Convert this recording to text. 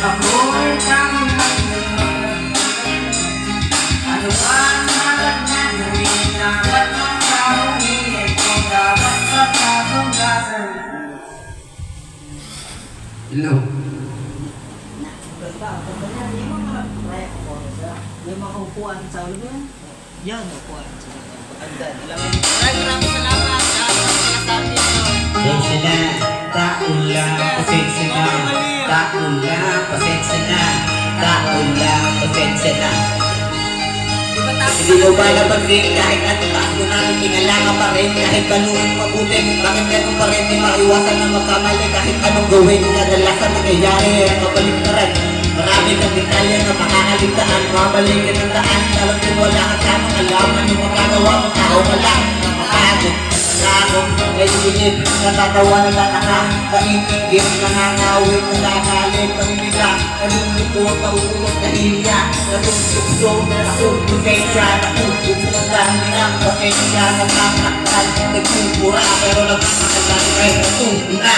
Ako'y tanong ano ba ang dapat na gawin? Dapat ng tao ikaw dapat sa tatunggasan. Hello. Yung mga upuan sa ulo yan. Yan, upuan sa ulo. Maraming salamat sa pagkakasal nito. Pasensya na, taon lang, pasensya na. Taon lang, pasensya na. Taon lang, pasensya na. Hindi mo ba napag-ring kahit ano pa ako namin tingala ka pa rin kahit ganuin mabuti. Bakit ganun pa rin di maiwasan na magkamali kahit anong gawin kadalasan nangyayari at mabalik na rin. Marami kang detalye na makakaligtaan, mabalikin ang daan. Alam ko wala kang tamang alam, ano makagawa mo tao ka lang. Napakagod, nakakong naiinip, natatawa na tataka, paintinggit, nangangawin, nagagalit, pangimila, nalulupot, nauulog na hiya, natutugso, natutugensya, natutugsan, nilang pasensya, nagkakakal, nagpupura, pero nagkakakal, ay natutuna.